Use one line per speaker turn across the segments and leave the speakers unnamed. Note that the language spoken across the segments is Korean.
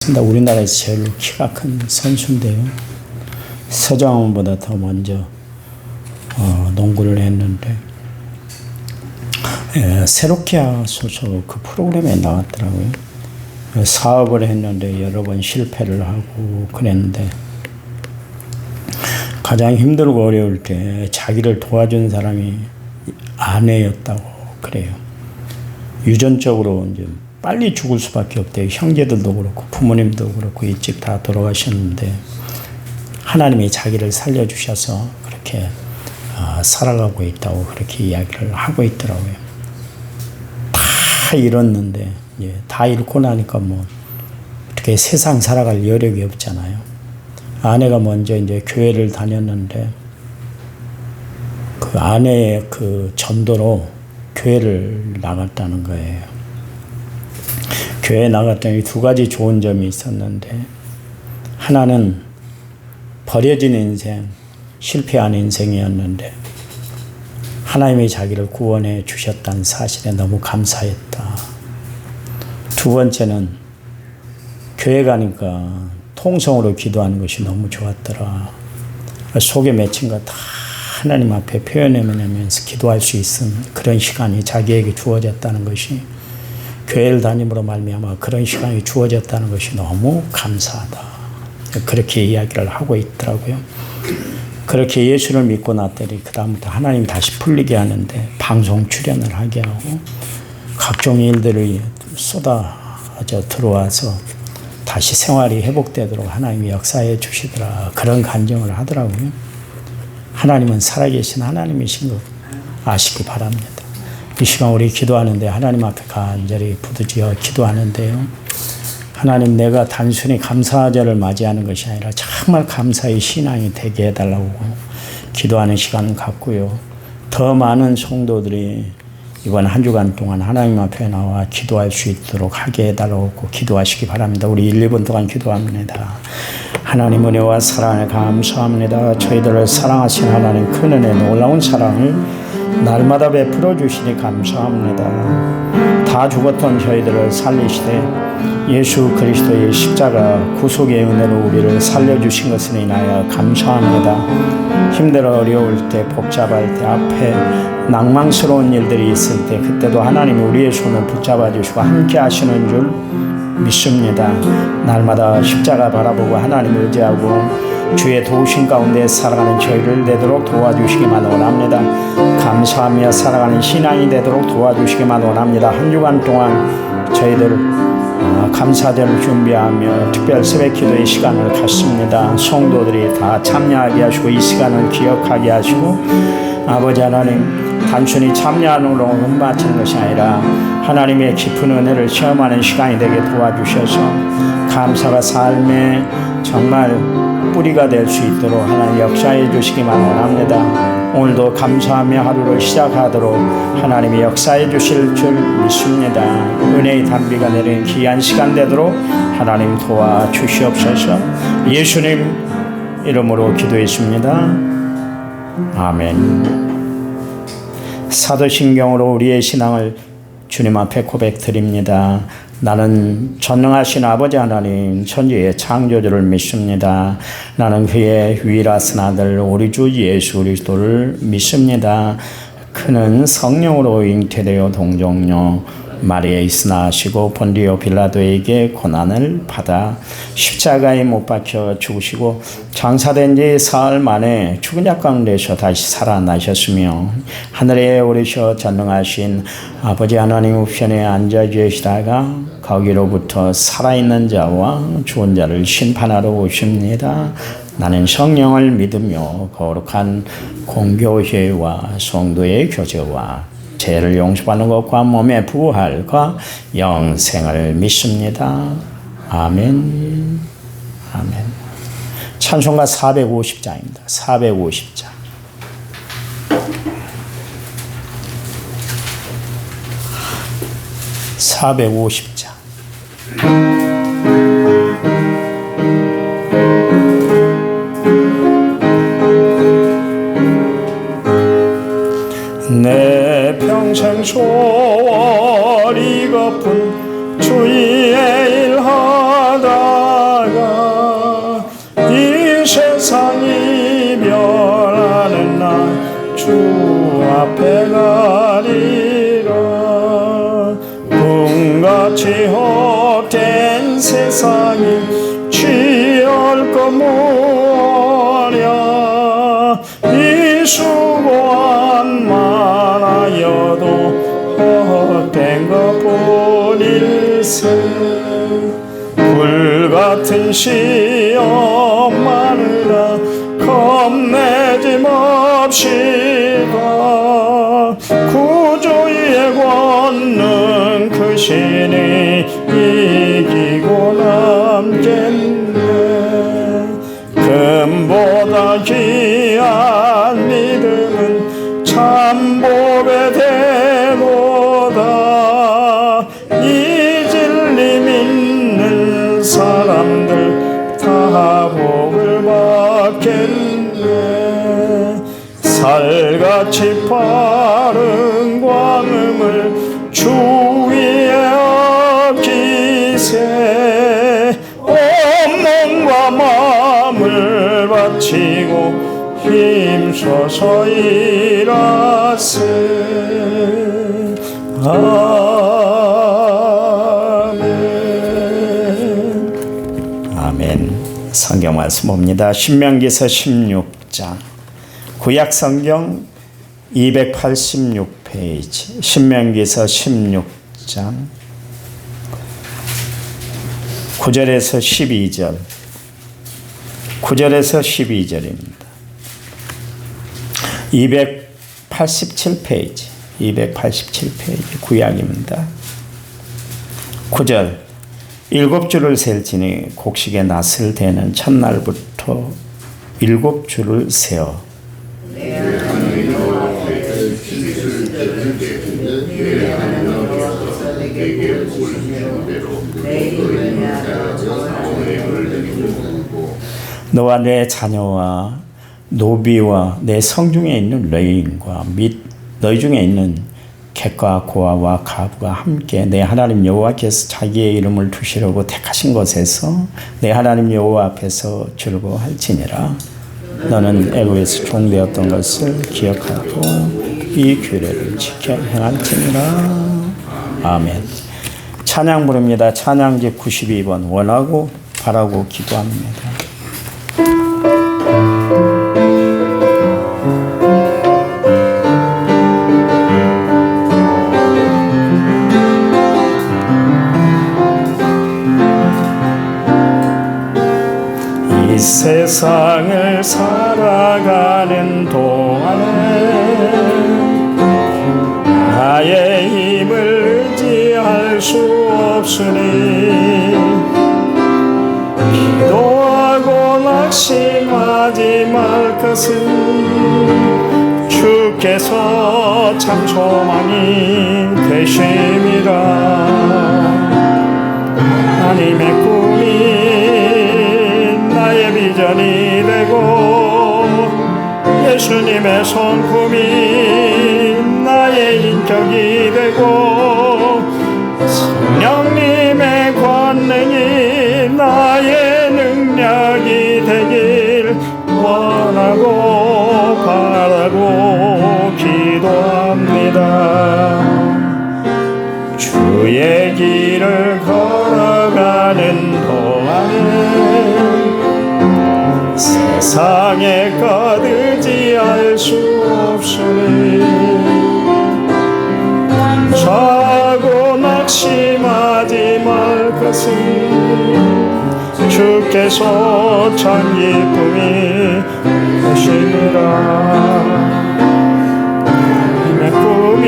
맞습니다. 우리나라에서 제일 키가 큰 선수인데요. 서장훈보다 더 먼저 농구를 했는데 세로키아 소속 그 프로그램에 나왔더라고요. 사업을 했는데 여러 번 실패를 하고 그랬는데 가장 힘들고 어려울 때 자기를 도와준 사람이 아내였다고 그래요. 유전적으로 이제 빨리 죽을 수밖에 없대요. 형제들도 그렇고 부모님도 그렇고 일찍 다 돌아가셨는데 하나님이 자기를 살려주셔서 그렇게 살아가고 있다고 그렇게 이야기를 하고 있더라고요. 다 잃었는데 다 잃고 나니까 뭐 어떻게 세상 살아갈 여력이 없잖아요. 아내가 먼저 이제 교회를 다녔는데 그 아내의 그 전도로 교회를 나갔다는 거예요. 교회 나갔더니 두 가지 좋은 점이 있었는데 하나는 버려진 인생, 실패한 인생이었는데 하나님이 자기를 구원해 주셨다는 사실에 너무 감사했다. 두 번째는 교회 가니까 통성으로 기도하는 것이 너무 좋았더라. 속에 맺힌 거 다 하나님 앞에 표현해내면서 기도할 수 있는 그런 시간이 자기에게 주어졌다는 것이 교회를 다님으로 말미암아 그런 시간이 주어졌다는 것이 너무 감사하다. 그렇게 이야기를 하고 있더라고요. 그렇게 예수를 믿고 났더니 그 다음부터 하나님 다시 풀리게 하는데 방송 출연을 하게 하고 각종 일들이 쏟아져 들어와서 다시 생활이 회복되도록 하나님이 역사해 주시더라. 그런 간증을 하더라고요. 하나님은 살아계신 하나님이신 것 아시기 바랍니다. 이 시간 우리 기도하는데 하나님 앞에 간절히 부르짖어 기도하는데요. 하나님, 내가 단순히 감사절을 맞이하는 것이 아니라 정말 감사의 신앙이 되게 해달라고 기도하는 시간 갖고요. 더 많은 성도들이 이번 한 주간 동안 하나님 앞에 나와 기도할 수 있도록 하게 해달라고 기도하시기 바랍니다. 우리 1, 2분 동안 기도합니다. 하나님 은혜와 사랑을 감사합니다. 저희들을 사랑하신 하나님 큰 은혜 놀라운 사랑을 날마다 베풀어 주시니 감사합니다. 다 죽었던 저희들을 살리시되 예수 그리스도의 십자가 구속의 은혜로 우리를 살려주신 것을 인하여 감사합니다. 힘들어 어려울 때 복잡할 때 앞에 낭망스러운 일들이 있을 때 그때도 하나님이 우리의 손을 붙잡아 주시고 함께 하시는 줄 믿습니다. 날마다 십자가 바라보고 하나님 의지하고 주의 도우심 가운데 살아가는 저희를 되도록 도와주시기만 원합니다. 감사하며 살아가는 신앙이 되도록 도와주시기만 원합니다. 한 주간 동안 저희들 감사절을 준비하며 특별 새벽 기도의 시간을 갖습니다. 성도들이 다 참여하게 하시고 이 시간을 기억하게 하시고 아버지 하나님, 단순히 참여하는으로 끝마치는 것이 아니라 하나님의 깊은 은혜를 체험하는 시간이 되게 도와주셔서 감사가 삶의 정말 뿌리가 될 수 있도록 하나님 역사해 주시기만 원합니다. 오늘도 감사하며 하루를 시작하도록 하나님이 역사해 주실 줄 믿습니다. 은혜의 단비가 내리는 귀한 시간 되도록 하나님 도와주시옵소서. 예수님 이름으로 기도했습니다. 아멘. 사도신경으로 우리의 신앙을 주님 앞에 고백드립니다. 나는 전능하신 아버지 하나님 천지의 창조주를 믿습니다. 나는 그의 유일하신 아들 우리 주 예수 그리스도를 믿습니다. 그는 성령으로 잉태되어 동정녀 마리아에 있으나시고 본디오 빌라도에게 고난을 받아 십자가에 못 박혀 죽으시고 장사된 지 사흘 만에 죽은 자 가운데서 다시 살아나셨으며 하늘에 오르셔 전능하신 아버지 하나님 우편에 앉아 계시다가 거기로부터 살아있는 자와 죽은 자를 심판하러 오십니다. 나는 성령을 믿으며 거룩한 공교회와 성도의 교제와 죄를 용서받는 것과 몸의 부활과 영생을 믿습니다. 아멘. 아멘. 찬송가 450장입니다. 450장. 내 평생 소리 거푼 주의 일하다 주 앞에 가리라. 꿈같이 헛된 세상이 취할 거뭐랴. 이 수고한 많아여도 헛된 것뿐일세. 불같은 시험 마느라 겁내지 맙시다. 구주의 권능 그 신이 이기고 남겠네. 금보다 귀한 믿음은 참복의 대도다. 이 진리 믿는 사람들 다 복을 받겠네. 살같이 바른 광음을 주 위에 엎기세. 온 몸과 마음을 바치고 힘써서 일하세. 아멘. 아멘. 성경 말씀 봅니다. 신명기서 16장. 구약 성경 286페이지. 신명기서 16장 9절에서 12절. 9절에서 12절입니다. 287페이지. 287페이지 구약입니다. 9절. 7줄을 셀지니 곡식의 낫을 대는 첫날부터 7줄을 세어 너와 내 자녀와 노비와 내 성중에 있는 레인과 및 너희 중에 있는 객과 고아와 가부가 함께 내 하나님 여호와께서 자기의 이름을 두시려고 택하신 곳에서 내 하나님 여호와 앞에서 즐거워할지니라. 너는 애굽에서 종되었던 것을 기억하고 이 규례를 지켜 행할지니라. 아멘. 찬양 부릅니다. 찬양지 92번 원하고 바라고 기도합니다. 이 세상을 살아가는 동안에 나의 힘을 의지할 수 없으니 기도하고 낙심하지 말 것은 주께서 참 소망이 되심이라. 하나님의 꿈이 나의 비전이 되고 예수님의 손품이 나의 인격이 되고 성령님의 권능이 나의 능력이 되길 원하고 바라고 기도합니다. 주의 길을 걸어가는 동안에 세상에 거두지할 수 없으니 사고 낙심하지 말 것은 주께서 참 기쁨이 되시니라. 내 꿈이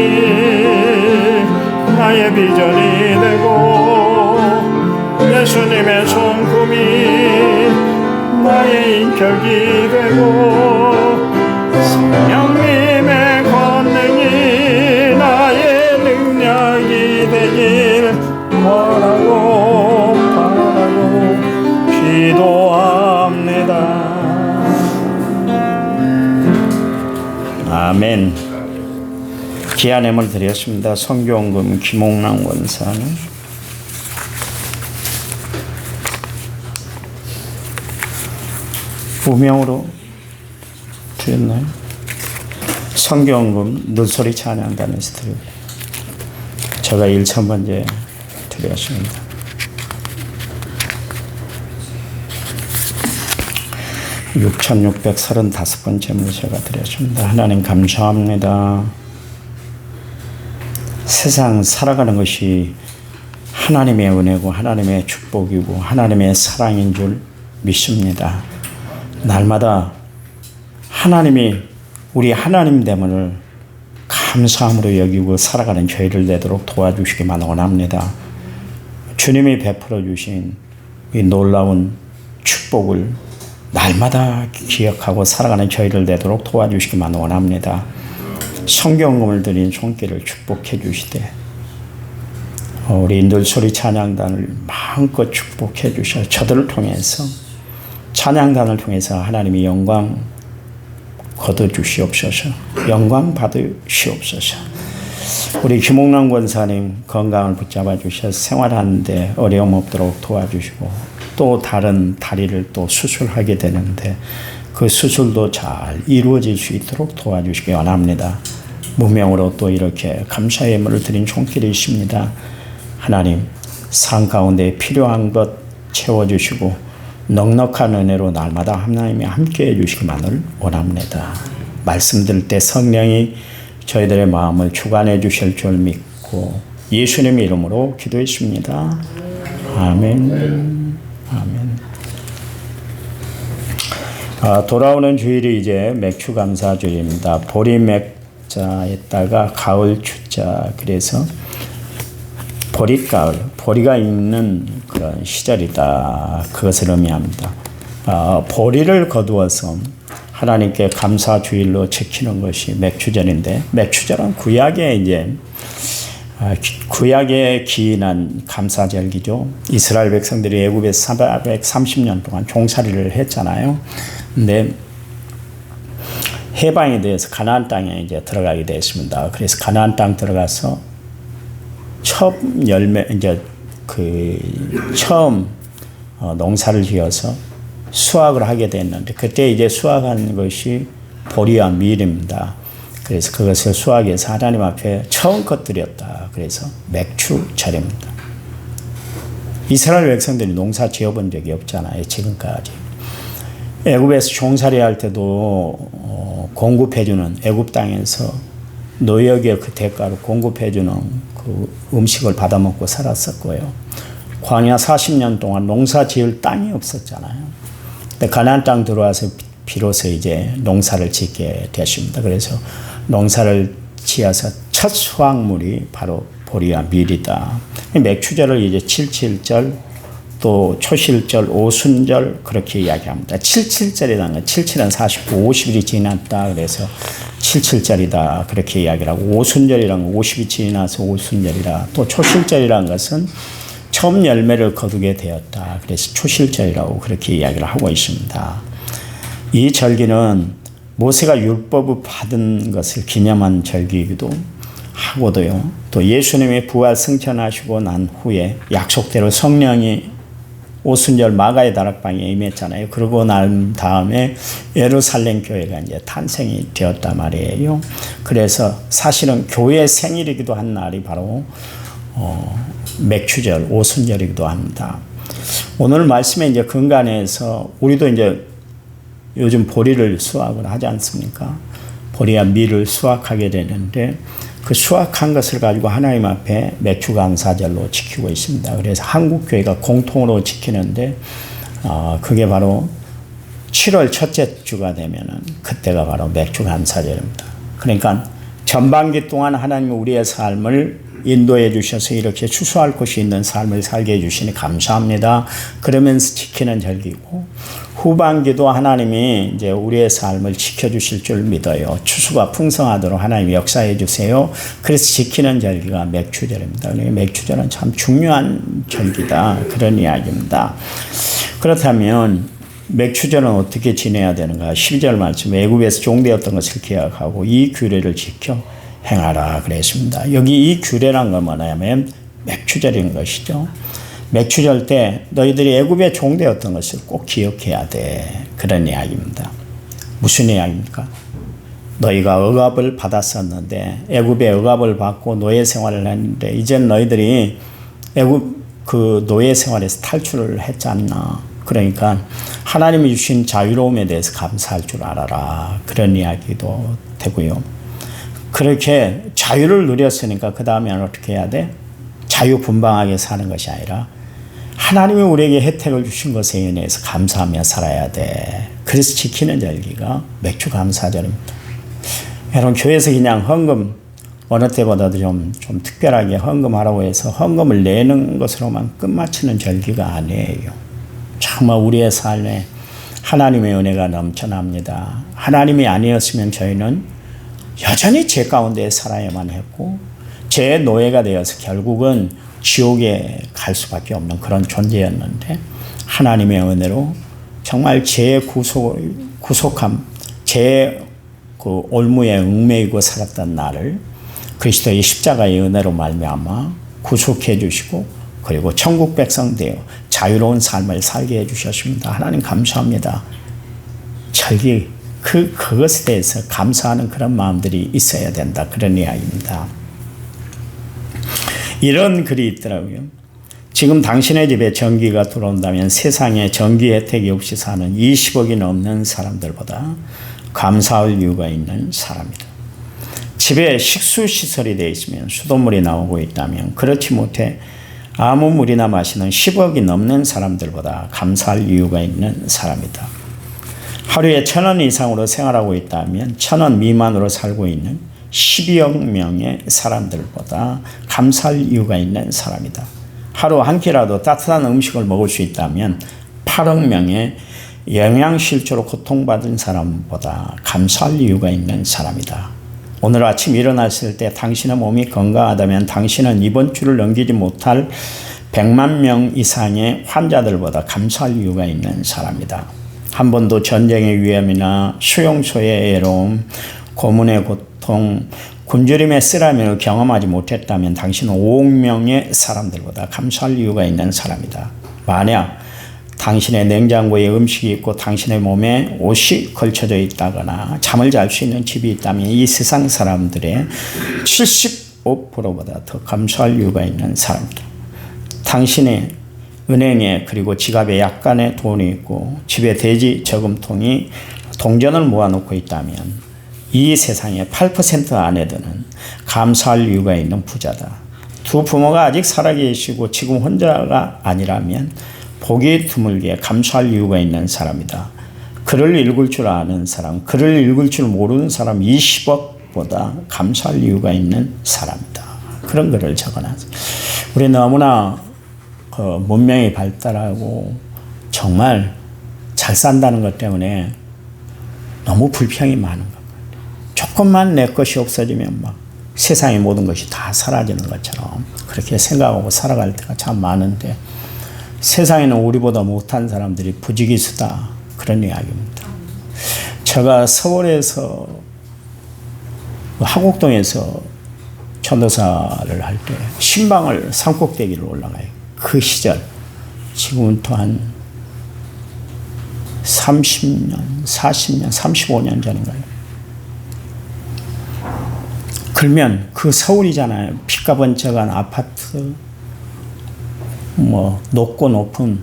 나의 비전이 되고 예수님의 손품이 나의 인격이 되고 성령님의 권능이 나의 능력이 되길 원하고 바라고 기도합니다. 아멘. 귀한 예물 드렸습니다. 성교원금 김옥랑 원사는 무명으로 드렸나요? 성경금 늘소리 찬양단에서 드리고 제가 1,000번째 드렸습니다. 6,635번째 제가 드렸습니다. 하나님 감사합니다. 세상 살아가는 것이 하나님의 은혜고 하나님의 축복이고 하나님의 사랑인 줄 믿습니다. 날마다 하나님이 우리 하나님 됨을 감사함으로 여기고 살아가는 저희를 되도록 도와주시기만 원합니다. 주님이 베풀어 주신 이 놀라운 축복을 날마다 기억하고 살아가는 저희를 되도록 도와주시기만 원합니다. 성경금을 드린 손길을 축복해 주시되 우리 늘소리 찬양단을 마음껏 축복해 주셔 저들을 통해서 찬양단을 통해서 하나님이 영광 거둬주시옵소서. 영광 받으시옵소서. 우리 김홍남 권사님 건강을 붙잡아 주셔서 생활하는데 어려움 없도록 도와주시고 또 다른 다리를 또 수술하게 되는데 그 수술도 잘 이루어질 수 있도록 도와주시기 원합니다. 무명으로 또 이렇게 감사의 예물을 드린 손길이 있습니다. 하나님 삶 가운데 필요한 것 채워주시고 넉넉한 은혜로 날마다 하나님이 함께해 주시기만을 원합니다. 말씀 들을 때 성령이 저희들의 마음을 주관해 주실 줄 믿고 예수님의 이름으로 기도했습니다. 아멘. 아멘. 돌아오는 주일이 이제 맥주 감사 주일입니다. 보리 맥자에다가 가을 추자, 그래서 보리가을, 보리가 있는 그런 시절이다. 그것을 의미합니다. 보리를 거두어서 하나님께 감사 주일로 지키는 것이 맥추절인데, 맥추절은 구약에 기인한 감사절기죠. 이스라엘 백성들이 애굽에서 430년 동안 종살이를 했잖아요. 근데 해방이 되어서 가나안 땅에 이제 들어가게 되었습니다. 그래서 가나안 땅 들어가서 처음 열매, 처음 농사를 지어서 수확을 하게 됐는데, 그때 이제 수확한 것이 보리와 밀입니다. 그래서 그것을 수확해서 하나님 앞에 처음껏 드렸다. 그래서 맥추절입니다. 이스라엘 백성들이 농사 지어본 적이 없잖아요, 지금까지. 애굽에서 종살이 할 때도 공급해주는, 애굽 땅에서 노역의 그 대가로 공급해주는 그 음식을 받아먹고 살았었고요. 광야 40년 동안 농사 지을 땅이 없었잖아요. 근데 가나안 땅 들어와서 비로소 이제 농사를 짓게 됐습니다. 그래서 농사를 지어서 첫 수확물이 바로 보리와 밀이다. 맥추절을 이제 77절, 또 초실절, 오순절 그렇게 이야기합니다. 77절이라는 건 77은 49, 50일이 지났다. 그래서 77절이다. 그렇게 이야기를 하고, 오순절이라는 건 50이 지나서 오순절이라, 또 초실절이라는 것은 처음 열매를 거두게 되었다. 그래서 초실절이라고 그렇게 이야기를 하고 있습니다. 이 절기는 모세가 율법을 받은 것을 기념한 절기이기도 하고도요. 또 예수님이 부활 승천하시고 난 후에 약속대로 성령이 오순절 마가의 다락방에 임했잖아요. 그러고 난 다음에 예루살렘 교회가 이제 탄생이 되었단 말이에요. 그래서 사실은 교회 생일이기도 한 날이 바로 맥추절, 오순절이기도 합니다. 오늘 말씀에 이제 근간해서 우리도 이제 요즘 보리를 수확을 하지 않습니까? 보리와 밀을 수확하게 되는데, 그 수확한 것을 가지고 하나님 앞에 맥주 감사절로 지키고 있습니다. 그래서 한국 교회가 공통으로 지키는데, 그게 바로 7월 첫째 주가 되면은 그때가 바로 맥주 감사절입니다. 그러니까 전반기 동안 하나님은 우리의 삶을 인도해 주셔서 이렇게 추수할 곳이 있는 삶을 살게 해주시니 감사합니다. 그러면서 지키는 절기고, 후반기도 하나님이 이제 우리의 삶을 지켜주실 줄 믿어요. 추수가 풍성하도록 하나님이 역사해 주세요. 그래서 지키는 절기가 맥추절입니다. 그러니까 맥추절은 참 중요한 절기다. 그런 이야기입니다. 그렇다면 맥추절은 어떻게 지내야 되는가? 12절 말씀, 애굽에서 종되었던 것을 기억하고 이 규례를 지켜 행하라 그랬습니다. 여기 이 규례란 건 뭐냐면 맥추절인 것이죠. 맥추절 때 너희들이 애굽의 종되었던 것을 꼭 기억해야 돼. 그런 이야기입니다. 무슨 이야기입니까? 너희가 억압을 받았었는데 애굽의 억압을 받고 노예 생활을 했는데 이젠 너희들이 애굽 그 노예 생활에서 탈출을 했지 않나. 그러니까 하나님이 주신 자유로움에 대해서 감사할 줄 알아라. 그런 이야기도 되고요. 그렇게 자유를 누렸으니까 그 다음에는 어떻게 해야 돼? 자유분방하게 사는 것이 아니라 하나님이 우리에게 혜택을 주신 것에 인해서 감사하며 살아야 돼. 그래서 지키는 절기가 맥주 감사절입니다. 여러분 교회에서 그냥 헌금 어느 때보다도 좀 특별하게 헌금하라고 해서 헌금을 내는 것으로만 끝마치는 절기가 아니에요. 정말 우리의 삶에 하나님의 은혜가 넘쳐납니다. 하나님이 아니었으면 저희는 여전히 죄 가운데 살아야만 했고 죄의 노예가 되어서 결국은 지옥에 갈 수밖에 없는 그런 존재였는데 하나님의 은혜로 정말 죄의 구속함, 죄의 그 올무에 얽매이고 살았던 나를 그리스도의 십자가의 은혜로 말미암아 구속해 주시고 그리고 천국 백성 되어 자유로운 삶을 살게 해 주셨습니다. 하나님 감사합니다. 절기 그것에 대해서 감사하는 그런 마음들이 있어야 된다. 그런 이야기입니다. 이런 글이 있더라고요. 지금 당신의 집에 전기가 들어온다면 세상에 전기 혜택이 없이 사는 20억이 넘는 사람들보다 감사할 이유가 있는 사람이다. 집에 식수시설이 되어 있으면 수돗물이 나오고 있다면 그렇지 못해 아무 물이나 마시는 10억이 넘는 사람들보다 감사할 이유가 있는 사람이다. 하루에 1,000원 이상으로 생활하고 있다면 1,000원 미만으로 살고 있는 12억 명의 사람들보다 감사할 이유가 있는 사람이다. 하루 한 끼라도 따뜻한 음식을 먹을 수 있다면 8억 명의 영양실조로 고통받은 사람보다 감사할 이유가 있는 사람이다. 오늘 아침 일어났을 때 당신의 몸이 건강하다면 당신은 이번 주를 넘기지 못할 100만 명 이상의 환자들보다 감사할 이유가 있는 사람이다. 한 번도 전쟁의 위험이나 수용소의 애로움, 고문의 고통, 굶주림의 쓰라림을 경험하지 못했다면 당신은 5억 명의 사람들보다 감사할 이유가 있는 사람이다. 만약 당신의 냉장고에 음식이 있고 당신의 몸에 옷이 걸쳐져 있다거나 잠을 잘 수 있는 집이 있다면 이 세상 사람들의 75%보다 더 감사할 이유가 있는 사람이다. 당신의 은행에 그리고 지갑에 약간의 돈이 있고 집에 돼지 저금통이 동전을 모아놓고 있다면 이 세상에 8% 안에 드는 감사할 이유가 있는 부자다. 두 부모가 아직 살아계시고 지금 혼자가 아니라면 보기 드물게 감사할 이유가 있는 사람이다. 글을 읽을 줄 아는 사람, 글을 읽을 줄 모르는 사람 20억보다 감사할 이유가 있는 사람이다. 그런 글을 적어놨어요. 우리 너무나 문명이 발달하고 정말 잘 산다는 것 때문에 너무 불평이 많은 것 같아요. 조금만 내 것이 없어지면 막 세상의 모든 것이 다 사라지는 것처럼 그렇게 생각하고 살아갈 때가 참 많은데 세상에는 우리보다 못한 사람들이 부지기수다. 그런 이야기입니다. 제가 서울에서 화곡동에서 전도사를 할 때 신방을 산꼭대기를 올라가요. 그 시절 지금은 또 한 30년, 40년, 35년 전인가요? 그러면 그 서울이잖아요. 빛과 번쩍한 아파트, 높고 높은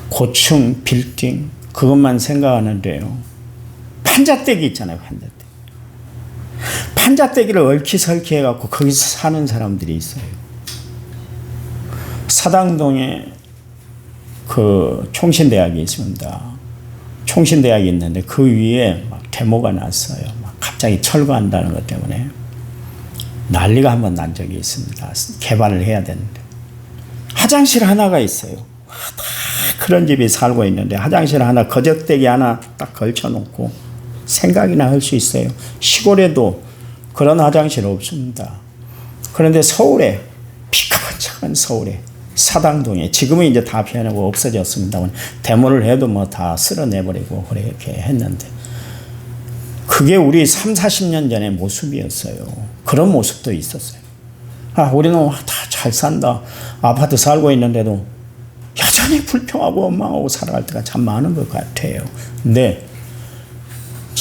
고층 빌딩 그것만 생각하는데요. 판잣대기 있잖아요. 판잣대기를 얽히설키 해갖고 거기서 사는 사람들이 있어요. 사당동에 그 총신대학이 있습니다. 총신대학이 있는데 그 위에 막 데모가 났어요. 막 갑자기 철거한다는 것 때문에 난리가 한번 난 적이 있습니다. 개발을 해야 되는데 화장실 하나가 있어요. 다 그런 집이 살고 있는데 화장실 하나, 거적대기 하나 딱 걸쳐놓고 생각이나 할 수 있어요. 시골에도 그런 화장실 없습니다. 그런데 서울에, 피가 번쩍한 서울에, 사당동에, 지금은 이제 다 피해내고 없어졌습니다. 데모를 해도 다 쓸어내버리고 그렇게 했는데 그게 우리 3, 40년 전의 모습이었어요. 그런 모습도 있었어요. 우리는 다 잘 산다. 아파트 살고 있는데도 여전히 불평하고 원망하고 살아갈 때가 참 많은 것 같아요. 근데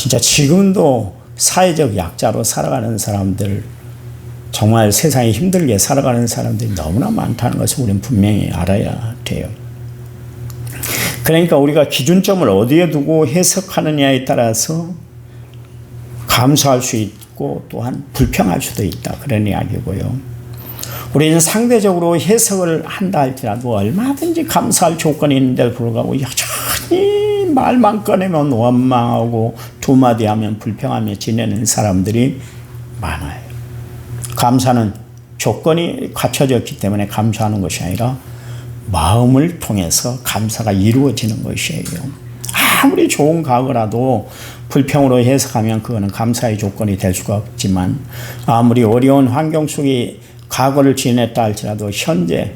진짜 지금도 사회적 약자로 살아가는 사람들, 정말 세상에 힘들게 살아가는 사람들이 너무나 많다는 것을 우리는 분명히 알아야 돼요. 그러니까 우리가 기준점을 어디에 두고 해석하느냐에 따라서 감사할 수 있고 또한 불평할 수도 있다, 그런 이야기고요. 우리는 상대적으로 해석을 한다 할지라도 얼마든지 감사할 조건이 있는데도 불구하고 여전히 말만 꺼내면 원망하고 두 마디 하면 불평하며 지내는 사람들이 많아요. 감사는 조건이 갖춰졌기 때문에 감사하는 것이 아니라 마음을 통해서 감사가 이루어지는 것이에요. 아무리 좋은 과거라도 불평으로 해석하면 그거는 감사의 조건이 될 수가 없지만, 아무리 어려운 환경 속에 과거를 지냈다 할지라도 현재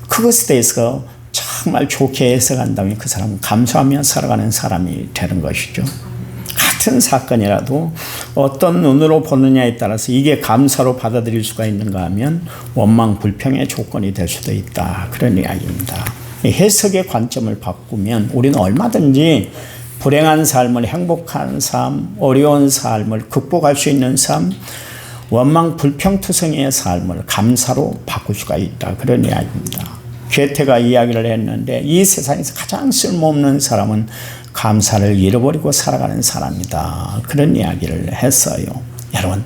그것에 대해서 정말 좋게 해석한다면 그 사람은 감사하며 살아가는 사람이 되는 것이죠. 같은 사건이라도 어떤 눈으로 보느냐에 따라서 이게 감사로 받아들일 수가 있는가 하면 원망, 불평의 조건이 될 수도 있다, 그런 이야기입니다. 해석의 관점을 바꾸면 우리는 얼마든지 불행한 삶을 행복한 삶, 어려운 삶을 극복할 수 있는 삶, 원망, 불평투성이의 삶을 감사로 바꿀 수가 있다, 그런 이야기입니다. 괴테가 이야기를 했는데 이 세상에서 가장 쓸모없는 사람은 감사를 잃어버리고 살아가는 사람이다, 그런 이야기를 했어요. 여러분,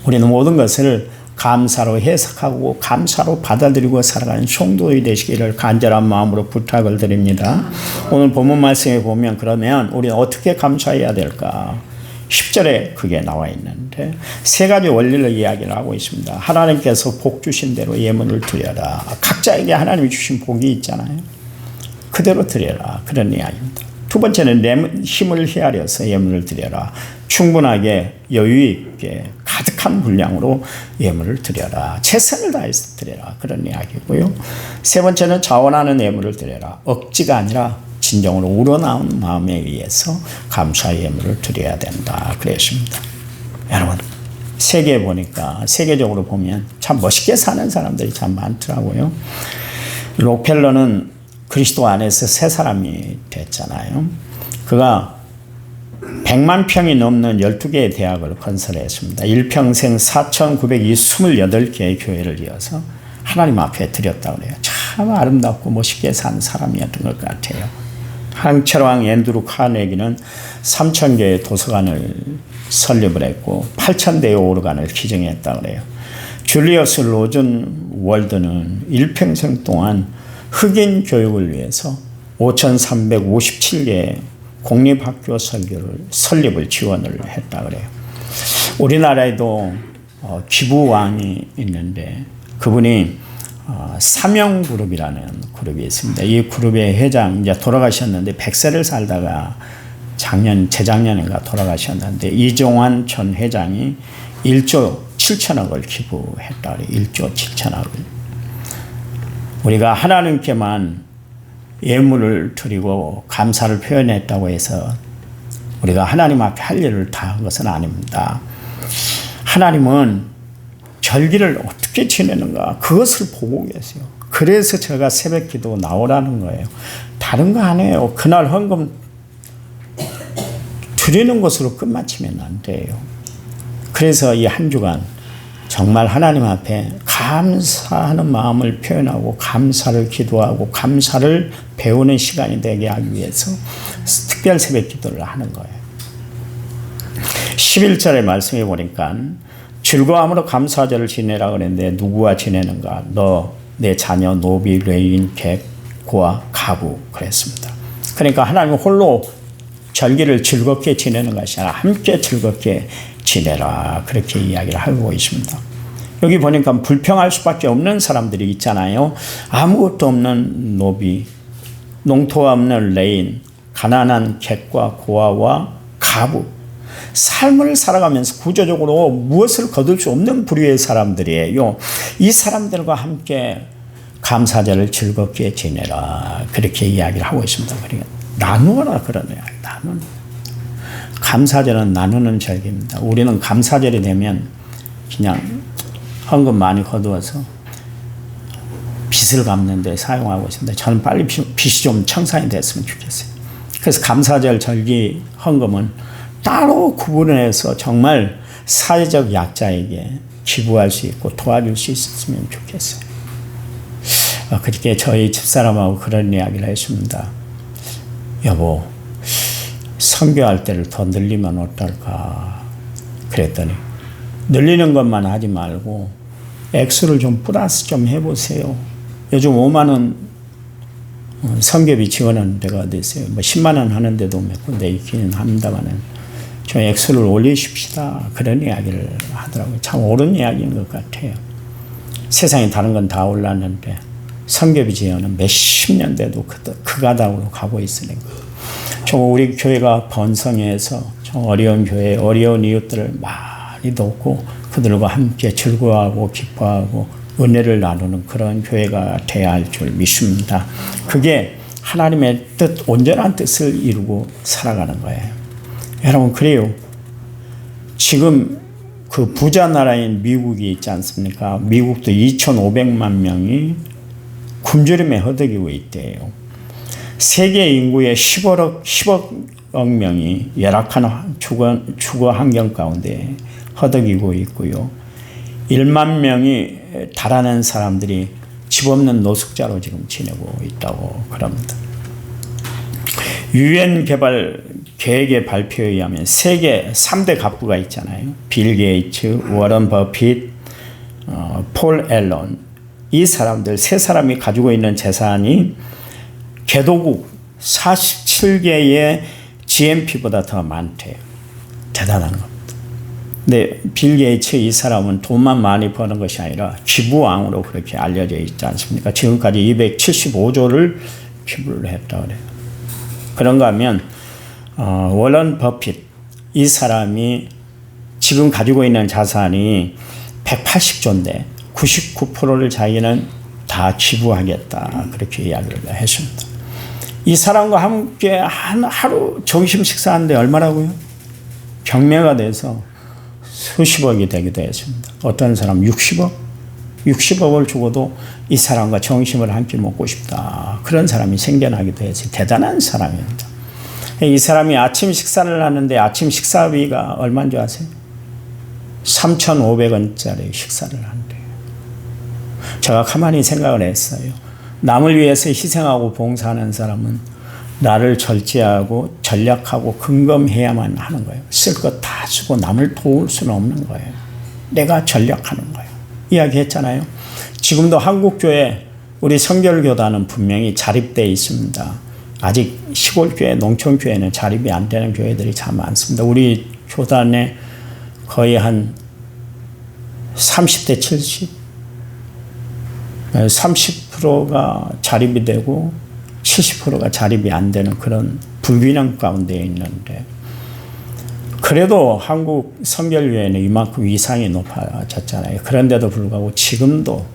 우리는 모든 것을 감사로 해석하고 감사로 받아들이고 살아가는 성도이 되시기를 간절한 마음으로 부탁을 드립니다. 오늘 본문 말씀에 보면 그러면 우리는 어떻게 감사해야 될까? 10절에 그게 나와 있는데 세 가지 원리를 이야기를 하고 있습니다. 하나님께서 복 주신 대로 예물을 드려라. 각자에게 하나님이 주신 복이 있잖아요. 그대로 드려라, 그런 이야기입니다. 두 번째는 내 힘을 헤아려서 예물을 드려라. 충분하게 여유 있게 가득한 분량으로 예물을 드려라. 최선을 다해서 드려라, 그런 이야기고요. 세 번째는 자원하는 예물을 드려라. 억지가 아니라 진정으로 우러나온 마음에 의해서 감사의 예물을 드려야 된다, 그랬습니다. 여러분, 세계에 보니까, 세계적으로 보면 참 멋있게 사는 사람들이 참 많더라고요. 록펠러는 그리스도 안에서 새 사람이 됐잖아요. 그가 100만 평이 넘는 12개의 대학을 건설했습니다. 일평생 4,928개의 교회를 이어서 하나님 앞에 드렸다고 그래요. 참 아름답고 멋있게 산 사람이었던 것 같아요. 황철왕 앤드루 카네기는 3,000개의 도서관을 설립을 했고 8,000대의 오르간을 기증했다고 그래요. 줄리어스 로즌 월드는 일평생 동안 흑인 교육을 위해서 5,357개의 공립학교 설립을 지원을 했다 그래요. 우리나라에도 기부왕이 있는데 그분이 삼영그룹이라는 그룹이 있습니다. 이 그룹의 회장, 이제 돌아가셨는데 100세를 살다가 재작년인가 돌아가셨는데 이종환 전 회장이 1조 7천억을 기부했다 그래요. 1조 7천억을. 우리가 하나님께만 예물을 드리고 감사를 표현했다고 해서 우리가 하나님 앞에 할 일을 다 한 것은 아닙니다. 하나님은 절기를 어떻게 지내는가 그것을 보고 계세요. 그래서 제가 새벽기도 나오라는 거예요. 다른 거 안 해요. 그날 헌금 드리는 것으로 끝마치면 안 돼요. 그래서 이 한 주간 정말 하나님 앞에 감사하는 마음을 표현하고 감사를 기도하고 감사를 배우는 시간이 되게 하기 위해서 특별 새벽 기도를 하는 거예요. 11절의 말씀에 보니까 즐거움으로 감사절을 지내라 그랬는데 누구와 지내는가? 너, 내 자녀, 노비, 레인, 객, 고아, 가부 그랬습니다. 그러니까 하나님은 홀로 절기를 즐겁게 지내는 것이 아니라 함께 즐겁게 지내라, 그렇게 이야기를 하고 있습니다. 여기 보니까 불평할 수밖에 없는 사람들이 있잖아요. 아무것도 없는 노비, 농토가 없는 레인, 가난한 객과 고아와 가부, 삶을 살아가면서 구조적으로 무엇을 거둘 수 없는 부류의 사람들이에요. 이 사람들과 함께 감사절을 즐겁게 지내라, 그렇게 이야기를 하고 있습니다. 그러니까 나누어라 그러네요. 감사절은 나누는 절기입니다. 우리는 감사절이 되면 그냥 헌금 많이 거두어서 빚을 갚는 데 사용하고 있습니다. 저는 빨리 빚이 좀 청산이 됐으면 좋겠어요. 그래서 감사절 절기 헌금은 따로 구분해서 정말 사회적 약자에게 기부할 수 있고 도와줄 수 있었으면 좋겠어요. 그렇게 저희 집사람하고 그런 이야기를 했습니다. 여보, 선교할 때를 더 늘리면 어떨까? 그랬더니 늘리는 것만 하지 말고 액수를 좀 플러스 좀 해보세요. 요즘 5만 원 선교비 지원하는 데가 어디 있어요? 뭐 10만 원 하는 데도 몇 군데 있기는 합니다만은 좀 액수를 올리십시다. 그런 이야기를 하더라고요. 참 옳은 이야기인 것 같아요. 세상에 다른 건 다 올랐는데 선교비 지원은 몇십 년 돼도 그 가닥으로 가고 있으니까. 우리 교회가 번성해서 어려운 교회, 어려운 이웃들을 많이 돕고 그들과 함께 즐거워하고 기뻐하고 은혜를 나누는 그런 교회가 되어야 할 줄 믿습니다. 그게 하나님의 뜻, 온전한 뜻을 이루고 살아가는 거예요. 여러분, 그래요. 지금 그 부자 나라인 미국이 있지 않습니까? 미국도 2,500만 명이 굶주림에 허덕이고 있대요. 세계 인구의 10억 명이 열악한 주거 환경 가운데 허덕이고 있고요. 1만 명이 달하는 사람들이 집 없는 노숙자로 지금 지내고 있다고 그럽니다. 유엔 개발 계획의 발표에 의하면 세계 3대 갑부가 있잖아요. 빌 게이츠, 워런 버핏, 폴 앨런. 이 사람들 세 사람이 가지고 있는 재산이 개도국 47개의 GNP보다 더 많대요. 대단한 겁니다. 근데 빌 게이츠 이 사람은 돈만 많이 버는 것이 아니라 기부왕으로 그렇게 알려져 있지 않습니까? 지금까지 275조를 기부를 했다고 그래요. 그런가 하면 워런 버핏 이 사람이 지금 가지고 있는 자산이 180조인데 99%를 자기는 다 기부하겠다 그렇게 이야기를 했습니다. 이 사람과 함께 하루 점심 식사하는데 얼마라고요? 경매가 돼서 수십억이 되기도 했습니다. 어떤 사람 60억? 60억을 주고도 이 사람과 점심을 함께 먹고 싶다. 그런 사람이 생겨나기도 해서 대단한 사람입니다. 이 사람이 아침 식사를 하는데 아침 식사비가 얼마인 줄 아세요? 3,500원짜리 식사를 한대요. 제가 가만히 생각을 했어요. 남을 위해서 희생하고 봉사하는 사람은 나를 절제하고 전략하고 근검해야만 하는 거예요. 쓸 것 다 쓰고 남을 도울 수는 없는 거예요. 내가 전략하는 거예요. 이야기했잖아요. 지금도 한국교회 우리 성결교단은 분명히 자립되어 있습니다. 아직 시골교회, 농촌교회는 자립이 안 되는 교회들이 참 많습니다. 우리 교단에 거의 한 30대 70, 30%가 자립이 되고 70%가 자립이 안 되는 그런 불균형 가운데 있는데, 그래도 한국 성결교회는 이만큼 위상이 높아졌잖아요. 그런데도 불구하고 지금도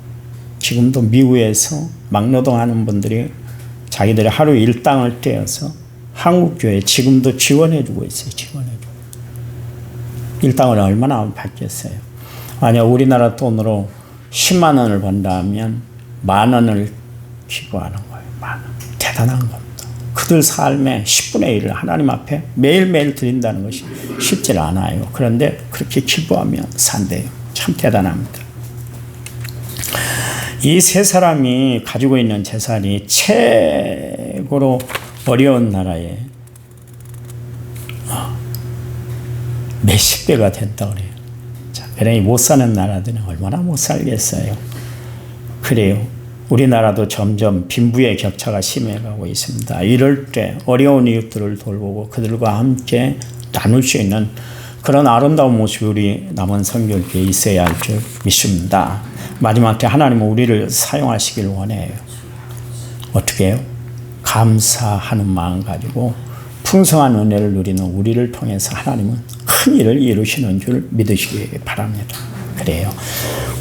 미국에서 막노동하는 분들이 자기들이 하루 일당을 떼어서 한국교회에 지금도 지원해주고 있어요. 지원해주고. 일당을 얼마나 받겠어요? 만약 우리나라 돈으로 10만 원을 번다 하면 10,000원을 기부하는 거예요. 10,000원. 대단한 겁니다. 그들 삶의 10분의 1을 하나님 앞에 매일매일 드린다는 것이 쉽지 않아요. 그런데 그렇게 기부하면 산대요. 참 대단합니다. 이 세 사람이 가지고 있는 재산이 최고로 어려운 나라에 몇십 배가 된다고 그래요. 자, 그러니 못 사는 나라들은 얼마나 못 살겠어요. 그래요. 우리나라도 점점 빈부의 격차가 심해가고 있습니다. 이럴 때 어려운 이웃들을 돌보고 그들과 함께 나눌 수 있는 그런 아름다운 모습이 우리 남은 성결교회에 있어야 할 줄 믿습니다. 마지막 때 하나님은 우리를 사용하시길 원해요. 어떻게 해요? 감사하는 마음 가지고 풍성한 은혜를 누리는 우리를 통해서 하나님은 큰 일을 이루시는 줄 믿으시기 바랍니다. 그래요.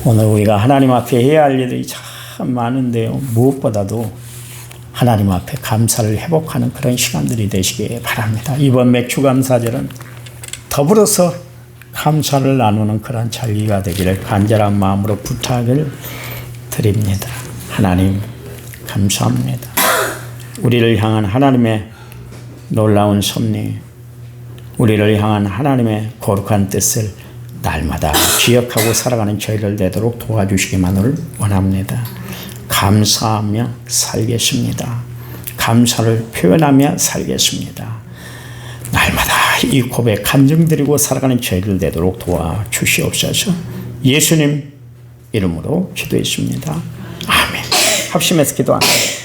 오늘 우리가 하나님 앞에 해야 할 일이 참 많은데요. 무엇보다도 하나님 앞에 감사를 회복하는 그런 시간들이 되시기 바랍니다. 이번 맥주감사절은 더불어서 감사를 나누는 그런 절기가 되기를 간절한 마음으로 부탁을 드립니다. 하나님 감사합니다. 우리를 향한 하나님의 놀라운 섭리, 우리를 향한 하나님의 거룩한 뜻을 날마다 기억하고 살아가는 저희를 되도록 도와주시기만을 원합니다. 감사하며 살겠습니다. 감사를 표현하며 살겠습니다. 날마다 이 고백 감정드리고 살아가는 저희를 되도록 도와주시옵소서. 예수님 이름으로 기도했습니다. 아멘. 합심해서 기도합니다.